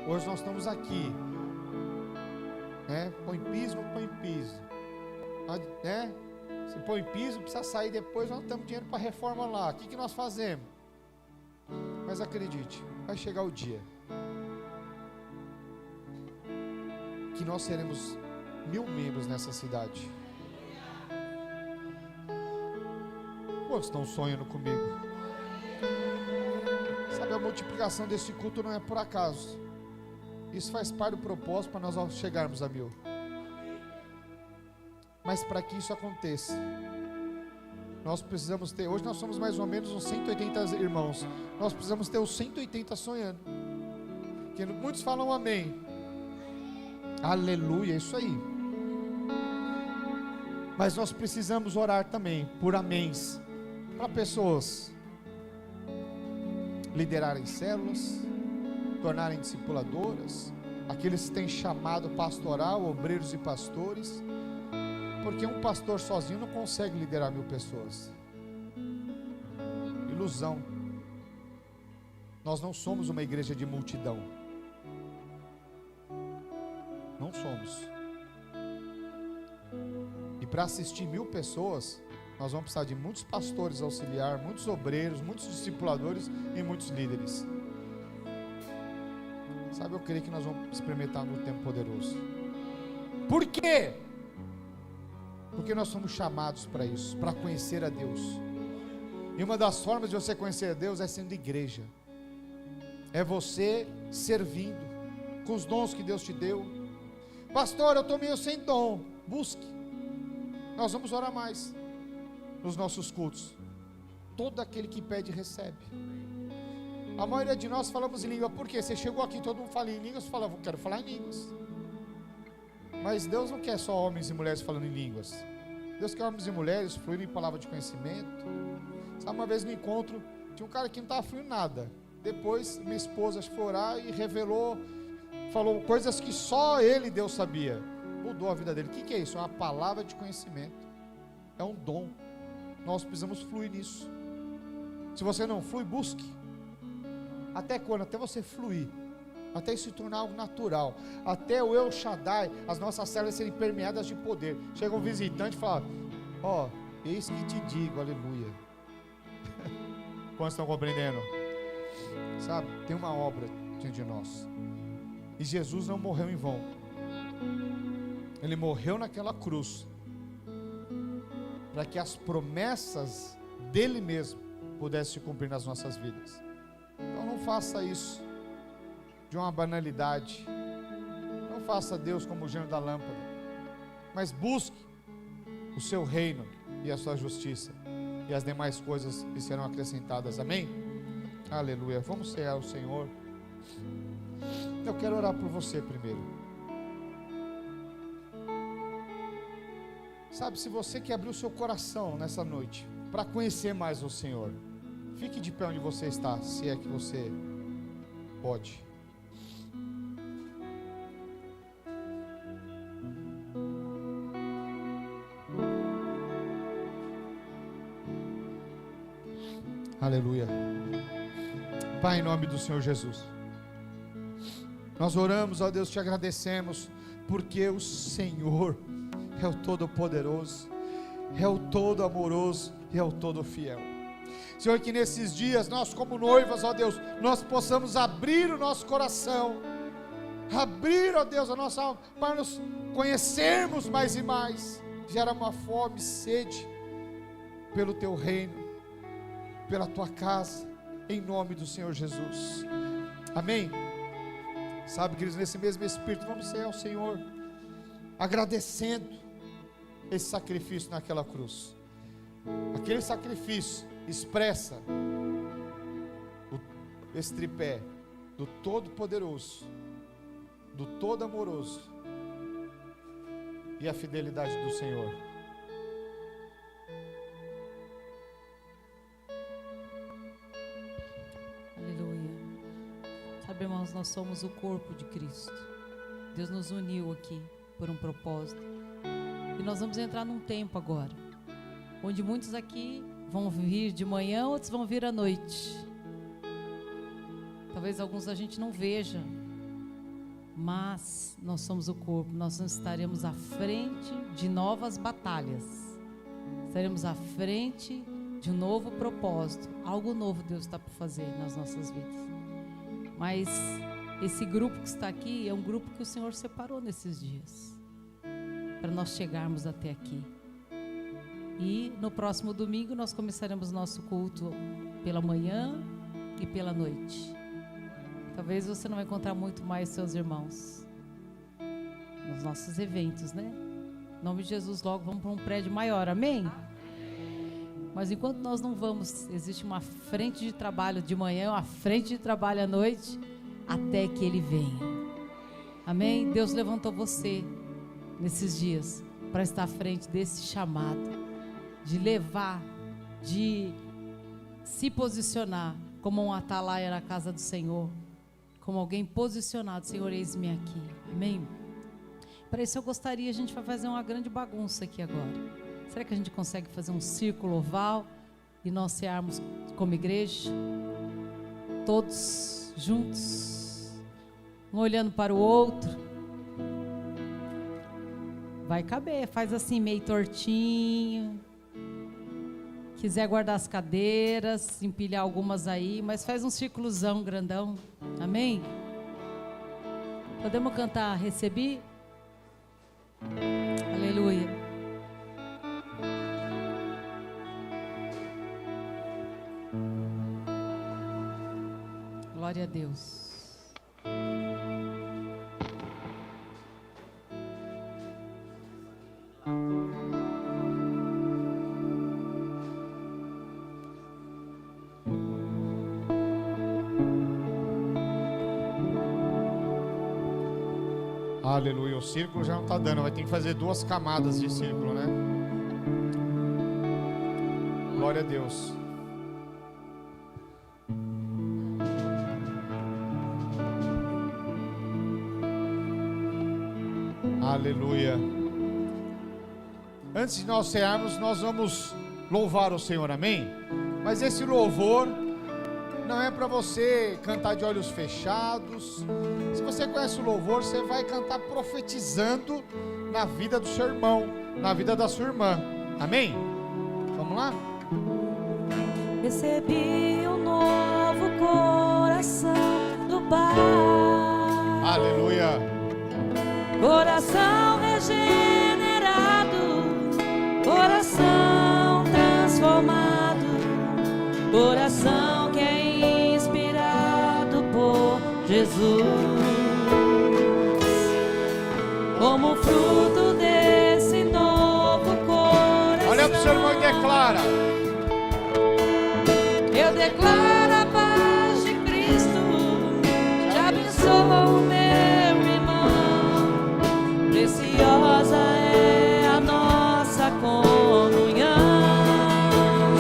Hoje nós estamos aqui, né? Põe piso, não põe piso, né? Se põe piso, precisa sair depois, nós não temos dinheiro para reforma lá. O que nós fazemos? Mas acredite, vai chegar o dia que nós seremos 1000 membros nessa cidade. Quantos estão sonhando comigo? Sabe, a multiplicação desse culto não é por acaso. Isso faz parte do propósito para nós chegarmos a 1000. Mas para que isso aconteça, nós precisamos ter, hoje nós somos mais ou menos uns 180 irmãos, nós precisamos ter os 180 sonhando, que muitos falam amém, aleluia, isso aí, mas nós precisamos orar também por améns, para pessoas liderarem células, tornarem discipuladoras, aqueles que têm chamado pastoral, obreiros e pastores, porque um pastor sozinho não consegue liderar 1000 pessoas. Ilusão. Nós não somos uma igreja de multidão. Não somos. E para assistir 1000 pessoas, nós vamos precisar de muitos pastores auxiliar, muitos obreiros, muitos discipuladores e muitos líderes. Sabe, eu creio que nós vamos experimentar no tempo poderoso. Por quê? Porque nós somos chamados para isso, para conhecer a Deus. E uma das formas de você conhecer a Deus é sendo igreja. É você servindo com os dons que Deus te deu. Pastor, eu estou meio sem dom. Busque. Nós vamos orar mais nos nossos cultos. Todo aquele que pede, recebe. A maioria de nós falamos em língua. Por quê? Você chegou aqui, todo mundo fala em línguas, fala, eu quero falar em línguas. Mas Deus não quer só homens e mulheres falando em línguas. Deus quer homens e mulheres fluindo em palavra de conhecimento. Sabe, uma vez no encontro, tinha um cara que não estava fluindo nada. Depois minha esposa foi orar e revelou, falou coisas que só ele, Deus, sabia. Mudou a vida dele. O que é isso? É uma palavra de conhecimento. É um dom. Nós precisamos fluir nisso. Se você não flui, busque. Até quando? Até você fluir. Até isso se tornar algo natural, até o El Shaddai, as nossas células serem permeadas de poder. Chega um visitante e fala, ó, eis que te digo, aleluia. Quantos estão compreendendo? Sabe, tem uma obra diante de nós, e Jesus não morreu em vão. Ele morreu naquela cruz, para que as promessas dele mesmo pudessem se cumprir nas nossas vidas. Então não faça isso de uma banalidade. Não faça Deus como o gênio da lâmpada, mas busque o seu reino e a sua justiça, e as demais coisas lhe serão acrescentadas. Amém? Aleluia. Vamos ser ao Senhor. Eu quero orar por você primeiro. Sabe, se você quer abrir o seu coração nessa noite para conhecer mais o Senhor, fique de pé onde você está, se é que você pode. Aleluia. Pai, em nome do Senhor Jesus, nós oramos, ó Deus, te agradecemos, porque o Senhor é o Todo-Poderoso, é o Todo-Amoroso e é o Todo-Fiel. Senhor, que nesses dias nós como noivas, ó Deus, nós possamos abrir o nosso coração, abrir, ó Deus, a nossa alma, para nos conhecermos mais e mais, gera uma fome, sede pelo Teu reino, pela Tua casa, em nome do Senhor Jesus. Amém? Sabe, queridos, nesse mesmo Espírito, vamos ser ao Senhor, agradecendo esse sacrifício naquela cruz. Aquele sacrifício expressa esse tripé do Todo-Poderoso, do Todo-Amoroso e a fidelidade do Senhor. Aleluia. Sabe, irmãos, nós somos o corpo de Cristo. Deus nos uniu aqui por um propósito. E nós vamos entrar num tempo agora, onde muitos aqui vão vir de manhã, outros vão vir à noite. Talvez alguns a gente não veja, mas nós somos o corpo, nós estaremos à frente de novas batalhas, estaremos à frente de um novo propósito, algo novo Deus está por fazer nas nossas vidas. Mas esse grupo que está aqui é um grupo que o Senhor separou nesses dias, para nós chegarmos até aqui. E no próximo domingo nós começaremos nosso culto pela manhã e pela noite. Talvez você não vai encontrar muito mais seus irmãos nos nossos eventos, né? Em nome de Jesus, logo vamos para um prédio maior, amém? Mas enquanto nós não vamos, existe uma frente de trabalho de manhã, uma frente de trabalho à noite, até que Ele venha, amém? Deus levantou você nesses dias para estar à frente desse chamado, de levar, de se posicionar como um atalaia na casa do Senhor, como alguém posicionado. Senhor, eis-me aqui, amém? Para isso eu gostaria, a gente vai fazer uma grande bagunça aqui agora. Será que a gente consegue fazer um círculo oval e nós cearmos como igreja? Todos juntos, um olhando para o outro. Vai caber, faz assim meio tortinho. Quiser guardar as cadeiras, empilhar algumas aí, mas faz um círculozão grandão, amém? Podemos cantar Recebi? Aleluia. Glória a Deus. Aleluia, o círculo já não está dando, vai ter que fazer 2 camadas de círculo, né? Glória a Deus. Aleluia. Antes de nós cearmos, nós vamos louvar o Senhor, amém? Mas esse louvor não é para você cantar de olhos fechados. Se você conhece o louvor, você vai cantar profetizando na vida do seu irmão, na vida da sua irmã, amém? Vamos lá? Recebi um novo coração do Pai. Aleluia. Coração regenerado, coração transformado, coração que é inspirado por Jesus. Como fruto desse novo coração, Olha para o seu irmão e declara. eu declaro a paz de Cristo, te abençoo, meu irmão. Preciosa é a nossa comunhão.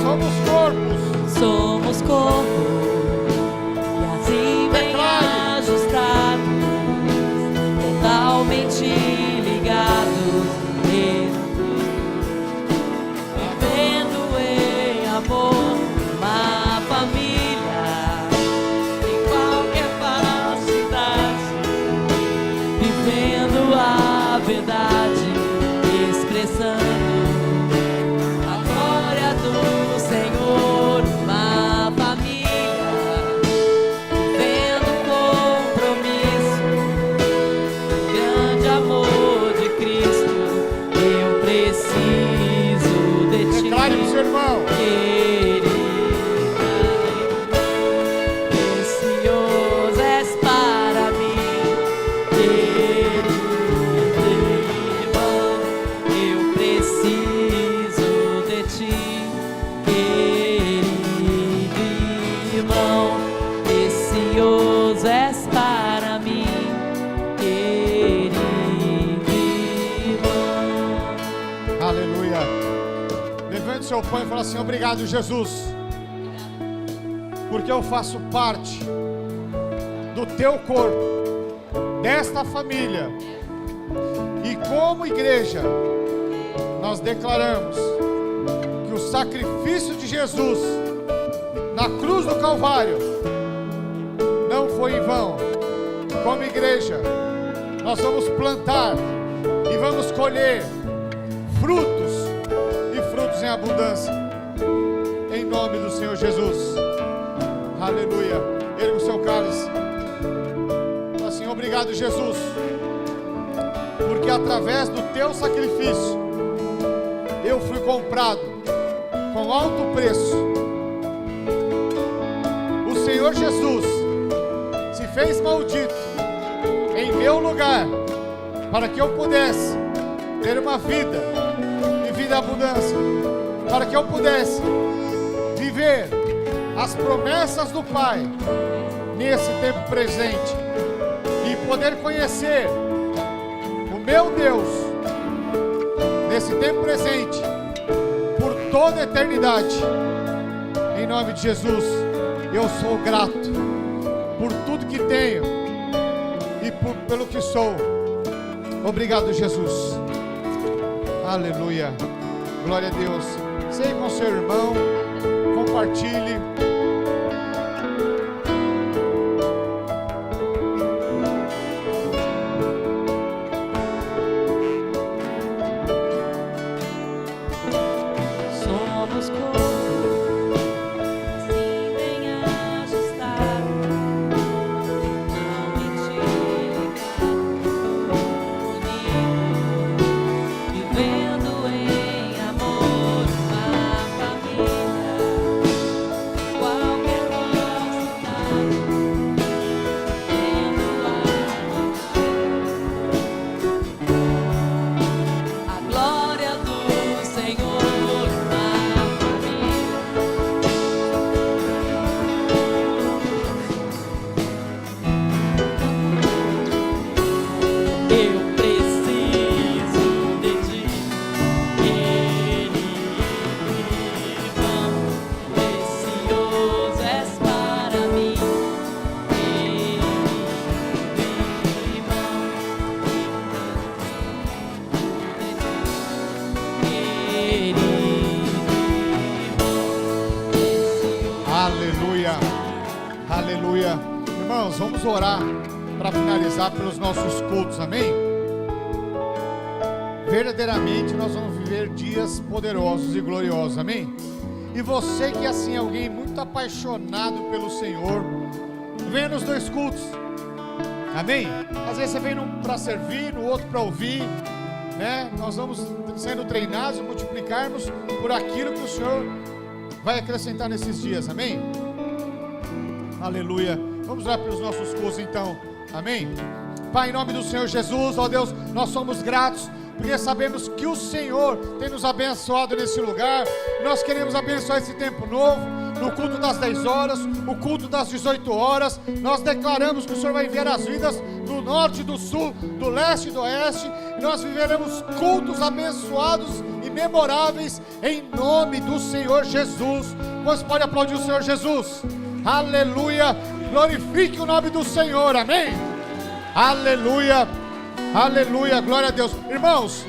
Somos corpos. Somos corpo e assim bem ajustados, totalmente ligados, vivendo em amor, uma família em qualquer falsidade, vivendo a verdade, expressando a glória do Senhor, uma família vivendo compromisso, grande amor de Cristo. Eu preciso de ti. Declare para o seu irmão. Precioso és para mim, querido irmão. Eu preciso de ti, querido irmão. Precioso és para mim, querido irmão. Aleluia. Levante seu pão e fala assim: obrigado, Jesus, porque eu faço parte do teu corpo, desta família, e E como igreja, nós declaramos que o sacrifício de Jesus na cruz do Calvário não foi em vão. Como igreja, nós vamos plantar e vamos colher frutos, e frutos em abundância, em nome do Senhor Jesus. Aleluia. Erga o seu cálice. Fala assim: obrigado, Jesus, porque através do teu sacrifício eu fui comprado com alto preço. O Senhor Jesus se fez maldito em meu lugar, para que eu pudesse ter uma vida e vida em abundância, para que eu pudesse viver as promessas do Pai nesse tempo presente e poder conhecer o meu Deus nesse tempo presente por toda a eternidade. Em nome de Jesus, eu sou grato por tudo que tenho e pelo que sou. Obrigado, Jesus. Aleluia. Glória a Deus. Sei com seu irmão, compartilhe. Somos corpo, assim bem ajustado, não mentir, unido, vivendo em amor, uma família, qualquer cidade, tendo a glória do Senhor. Eu preciso de ti, irmão, precioso és para mim, Aleluia. Aleluia. Irmãos, vamos orar para finalizar pelos nossos cultos, amém? Verdadeiramente nós vamos viver dias poderosos e gloriosos, amém? E você que é assim, alguém muito apaixonado pelo Senhor, venha nos dois cultos, amém? Às vezes você vem para servir, no outro para ouvir, né? Nós vamos sendo treinados e multiplicarmos por aquilo que o Senhor vai acrescentar nesses dias, amém? Aleluia. Vamos orar pelos nossos cultos então, amém? Pai, em nome do Senhor Jesus, ó Deus, nós somos gratos porque sabemos que o Senhor tem nos abençoado nesse lugar. Nós queremos abençoar esse tempo novo, no culto das 10 horas, o culto das 18 horas. Nós declaramos que o Senhor vai enviar as vidas do norte, do sul, do leste e do oeste, e nós viveremos cultos abençoados e memoráveis em nome do Senhor Jesus. Você pode aplaudir o Senhor Jesus? Aleluia. Glorifique o nome do Senhor, amém? Aleluia. Aleluia, glória a Deus. Irmãos,